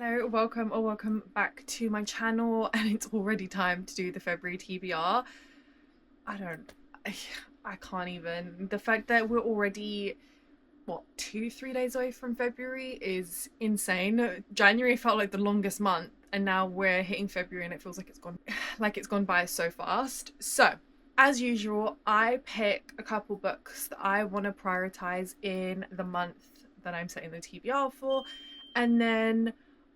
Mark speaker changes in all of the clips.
Speaker 1: Hello, welcome or welcome back to my channel, and it's already time to do the February TBR. I don't, I can't even. The fact that we're already, what, 2-3 days away from February is insane. January felt like the longest month, and now we're hitting February and it feels like it's gone by so fast. So, as usual, I pick a couple books that I want to prioritize in the month that I'm setting the TBR for, and then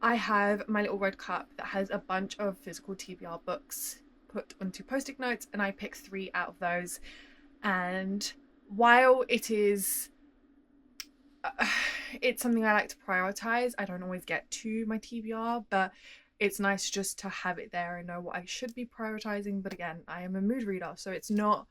Speaker 1: I have my little red cup that has a bunch of physical TBR books put onto post-it notes, and I pick 3 out of those. And while it's something I like to prioritize, I don't always get to my TBR, but it's nice just to have it there and know what I should be prioritizing. But again, I am a mood reader, so it's not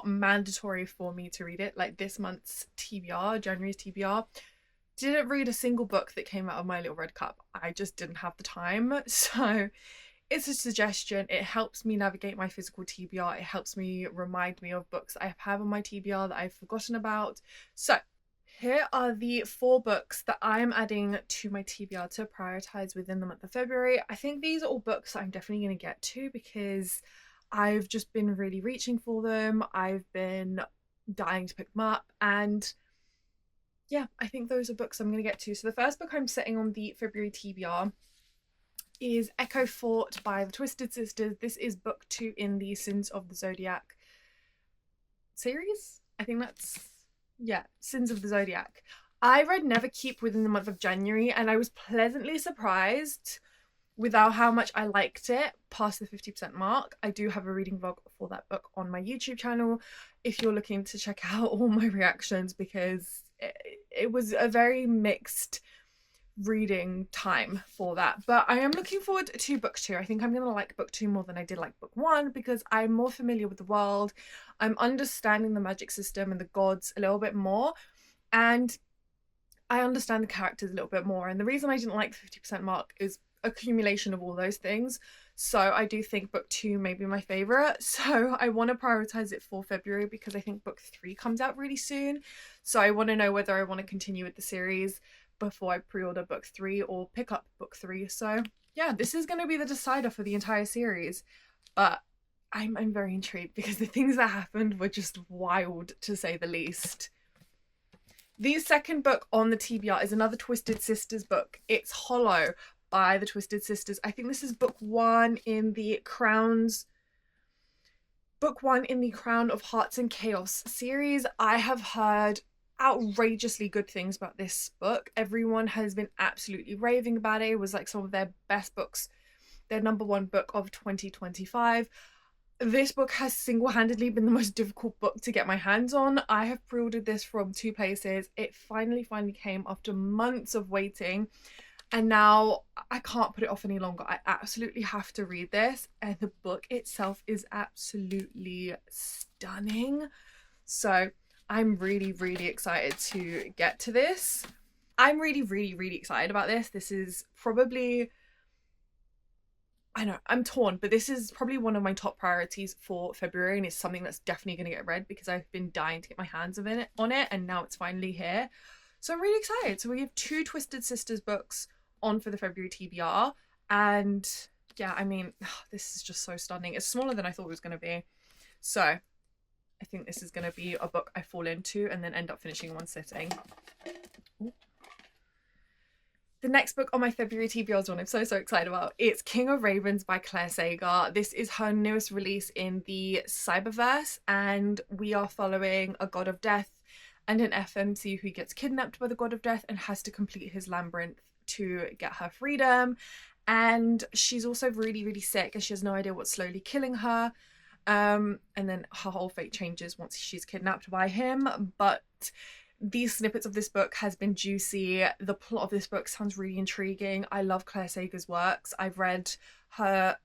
Speaker 1: mandatory for me to read it. Like this month's TBR, January's TBR, didn't read a single book that came out of my little red cup. I just didn't have the time. So it's a suggestion. It helps me navigate my physical TBR. It helps me remind me of books I have on my TBR that I've forgotten about. So here are the 4 books that I'm adding to my TBR to prioritize within the month of February. I think these are all books I'm definitely going to get to because I've just been really reaching for them. I've been dying to pick them up, and yeah, I think those are books I'm going to get to. So the first book I'm setting on the February TBR is Echo Fort by the Twisted Sisters. This is book 2 in the Sins of the Zodiac series. I think that's, yeah, Sins of the Zodiac. I read Neverkeep within the month of January, and I was pleasantly surprised without how much I liked it past the 50% mark. I do have a reading vlog for that book on my YouTube channel if you're looking to check out all my reactions, because it was a very mixed reading time for that. But I am looking forward to book 2. I think I'm going to like book 2 more than I did like book 1 because I'm more familiar with the world. I'm understanding the magic system and the gods a little bit more, and I understand the characters a little bit more. And the reason I didn't like the 50% mark is accumulation of all those things. So I do think book 2 may be my favorite. So I want to prioritize it for February because I think book 3 comes out really soon. So I want to know whether I want to continue with the series before I pre-order book 3 or pick up book 3. So yeah, this is going to be the decider for the entire series. But I'm very intrigued because the things that happened were just wild, to say the least. The second book on the TBR is another Twisted Sisters book. It's Hollow by the Twisted Sisters. I think this is book 1 in the Crown of Hearts and Chaos series. I have heard outrageously good things about this book. Everyone has been absolutely raving about it. It was like some of their best books, their #1 book of 2025. This book has single-handedly been the most difficult book to get my hands on. I have pre-ordered this from 2 places. It finally came after months of waiting, and now I can't put it off any longer. I absolutely have to read this, and the book itself is absolutely stunning. So I'm really, really excited to get to this. I'm really, really, really excited about this. This is probably, I know, I'm torn, but this is probably one of my top priorities for February, and it's something that's definitely going to get read because I've been dying to get my hands on it, and now it's finally here. So I'm really excited. So we have 2 Twisted Sisters books on for the February TBR, and yeah, I mean, this is just so stunning. It's smaller than I thought it was going to be. So I think this is going to be a book I fall into and then end up finishing in one sitting. Ooh. The next book on my February TBR is one I'm so excited about. It's King of Ravens by Claire Sager. This is her newest release in the Cyberverse, and we are following a god of death and an FMC who gets kidnapped by the god of death and has to complete his labyrinth to get her freedom. And she's also really, really sick, and she has no idea what's slowly killing her. And then her whole fate changes once she's kidnapped by him. But these snippets of this book has been juicy. The plot of this book sounds really intriguing. I love Claire Sager's works. I've read her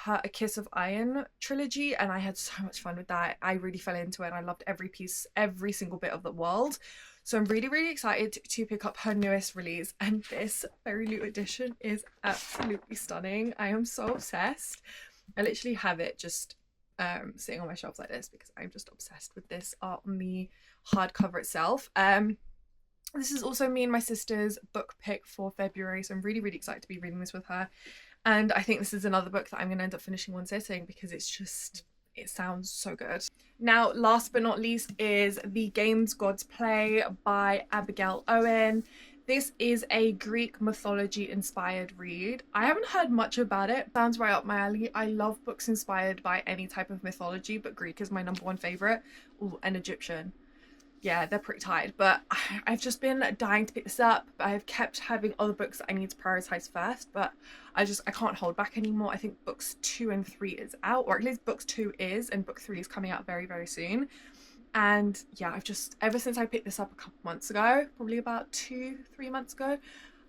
Speaker 1: A Kiss of Iron trilogy, and I had so much fun with that. I really fell into it, and I loved every single bit of the world. So I'm really, really excited to pick up her newest release, and this very new edition is absolutely stunning. I am so obsessed. I literally have it just sitting on my shelves like this because I'm just obsessed with this art hardcover itself. This is also me and my sister's book pick for February, so I'm really, really excited to be reading this with her. And I think this is another book that I'm going to end up finishing one sitting because it's just, it sounds so good. Now, last but not least is The Games Gods Play by Abigail Owen. This is a Greek mythology inspired read. I haven't heard much about it. Sounds right up my alley. I love books inspired by any type of mythology, but Greek is my #1 favorite. Ooh, and Egyptian. Yeah, they're pretty tired, but I've just been dying to pick this up. I've kept having other books that I need to prioritize first, but I can't hold back anymore. I think books 2 and 3 is out, or at least books 2 is, and book 3 is coming out very, very soon. And yeah, I've just, ever since I picked this up a couple months ago, probably about 2-3 months ago,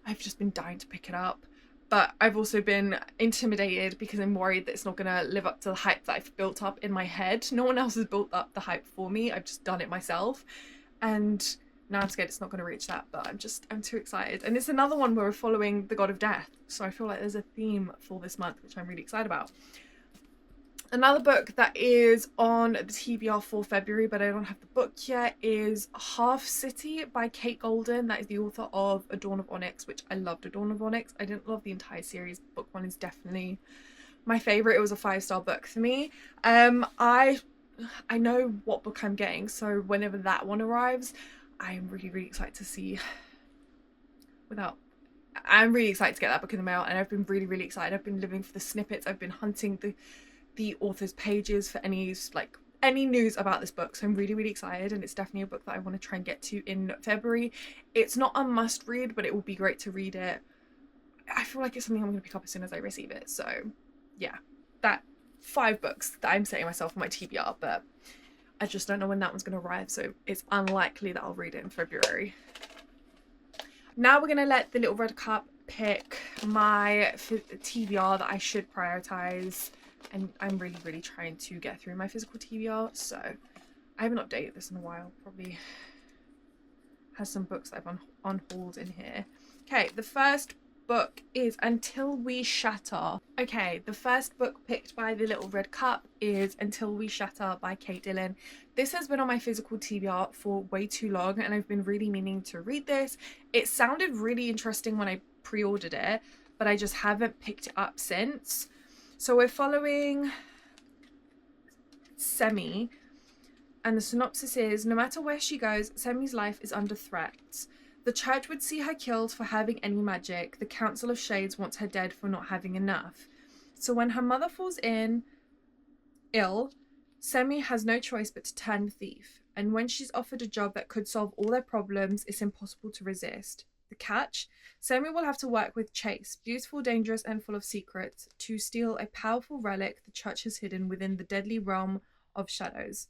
Speaker 1: I've just been dying to pick it up. But I've also been intimidated because I'm worried that it's not going to live up to the hype that I've built up in my head. No one else has built up the hype for me. I've just done it myself. And now I'm scared it's not going to reach that, but I'm too excited. And it's another one where we're following the god of death. So I feel like there's a theme for this month, which I'm really excited about. Another book that is on the TBR for February, but I don't have the book yet, is Half City by Kate Golden. That is the author of A Dawn of Onyx, which I loved. A Dawn of Onyx. I didn't love the entire series. Book 1 is definitely my favorite. It was a 5-star book for me. I know what book I'm getting, so whenever that one arrives, I'm really, really excited to see. I'm really excited to get that book in the mail, and I've been really, really excited. I've been living for the snippets. I've been hunting the author's pages for any news about this book, so I'm really, really excited, and it's definitely a book that I want to try and get to in February. It's not a must read, but it will be great to read it. I feel like it's something I'm going to pick up as soon as I receive it. So yeah, that 5 books that I'm setting myself for my TBR, but I just don't know when that one's going to arrive, so it's unlikely that I'll read it in February. Now we're going to let the Little Red Cup pick my TBR that I should prioritize. And I'm really, really trying to get through my physical TBR, so I haven't updated this in a while. Probably has some books that I've on hold in here. Okay, the first book is Until We Shatter. Okay, the first book picked by the Little Red Cup is Until We Shatter by Kate Dillon. This has been on my physical TBR for way too long, and I've been really meaning to read this. It sounded really interesting when I pre-ordered it, but I just haven't picked it up since. So we're following Semi, and the synopsis is, no matter where she goes, Semi's life is under threat. The church would see her killed for having any magic. The Council of Shades wants her dead for not having enough. So when her mother falls ill, Semi has no choice but to turn thief. And when she's offered a job that could solve all their problems, it's impossible to resist. The catch? Semi will have to work with Chase, beautiful, dangerous, and full of secrets, to steal a powerful relic the church has hidden within the deadly realm of shadows.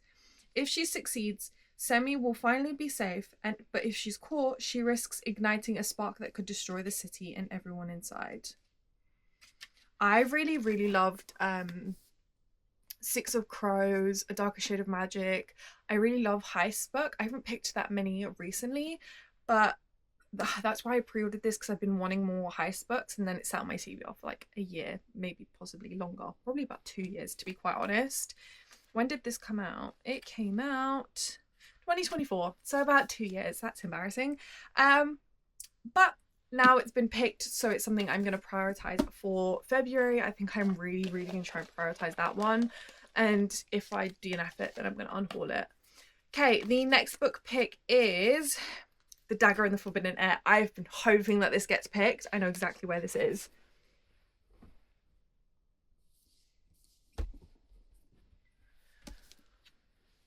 Speaker 1: If she succeeds, Semi will finally be safe, but if she's caught, she risks igniting a spark that could destroy the city and everyone inside. I really, really loved 6 of Crows, A Darker Shade of Magic. I really love heist book. I haven't picked that many recently, but that's why I pre-ordered this, because I've been wanting more heist books, and then it sat on my TBR for like a year, maybe possibly longer, probably about 2 years to be quite honest. When did this come out? It came out 2024, so about 2 years. That's embarrassing. But now it's been picked, so it's something I'm going to prioritize for February. I think I'm really, really going to try and prioritize that one, and if I DNF it, then I'm going to unhaul it. Okay, the next book pick is The Dagger and the Forbidden Air. I've been hoping that this gets picked. I know exactly where this is.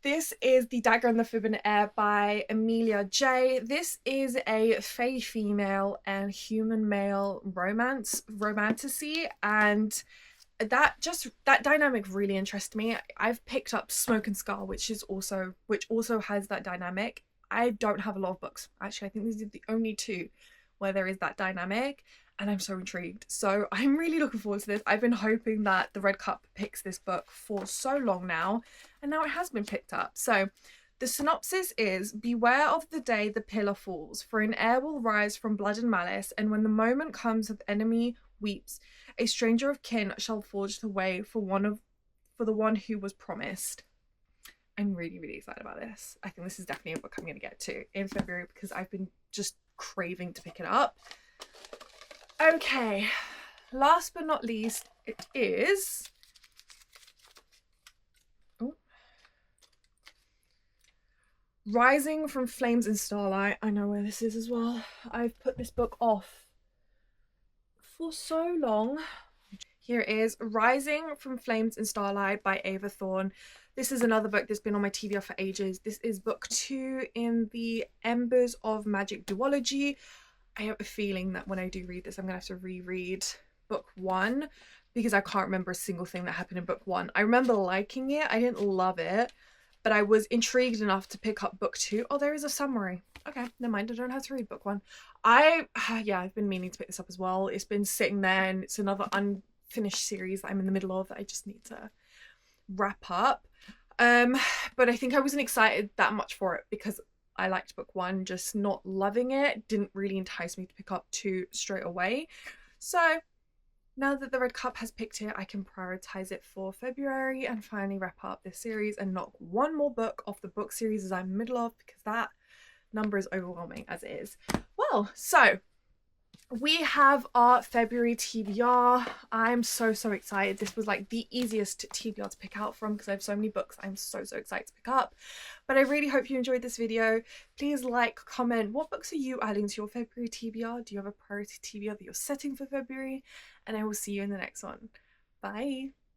Speaker 1: This is The Dagger and the Forbidden Air by Amelia J. This is a fae female and human male romantasy, and that dynamic really interests me. I've picked up Smoke and Scar, which also has that dynamic. I don't have a lot of books. Actually, I think these are the only 2 where there is that dynamic, and I'm so intrigued. So I'm really looking forward to this. I've been hoping that the Red Cup picks this book for so long now, and now it has been picked up. So the synopsis is, beware of the day the pillar falls, for an heir will rise from blood and malice, and when the moment comes that the enemy weeps, a stranger of kin shall forge the way for the one who was promised. I'm really, really excited about this. I think this is definitely a book I'm going to get to in February because I've been just craving to pick it up. Okay, last but not least, it is Rising from Flames in Starlight. I know where this is as well. I've put this book off for so long. Here it is, Rising from Flames in Starlight by Ava Thorne. This is another book that's been on my TBR for ages. This is book 2 in the Embers of Magic duology. I have a feeling that when I do read this, I'm going to have to reread book 1 because I can't remember a single thing that happened in book 1. I remember liking it. I didn't love it, but I was intrigued enough to pick up book 2. Oh, there is a summary. Okay, never mind. I don't have to read book 1. I've been meaning to pick this up as well. It's been sitting there and it's another unfinished series that I'm in the middle of that I just need to wrap up. But I think I wasn't excited that much for it because I liked book 1, just not loving it didn't really entice me to pick up 2 straight away. So now that the Red Cup has picked it, I can prioritize it for February and finally wrap up this series and knock one more book off the book series as I'm in the middle of, because that number is overwhelming as it is. Well, so we have our February TBR. I'm so excited. This was like the easiest TBR to pick out from because I have so many books I'm so excited to pick up. But I really hope you enjoyed this video. Please like, comment, what books are you adding to your February TBR? Do you have a priority TBR that you're setting for February? And I will see you in the next one. Bye.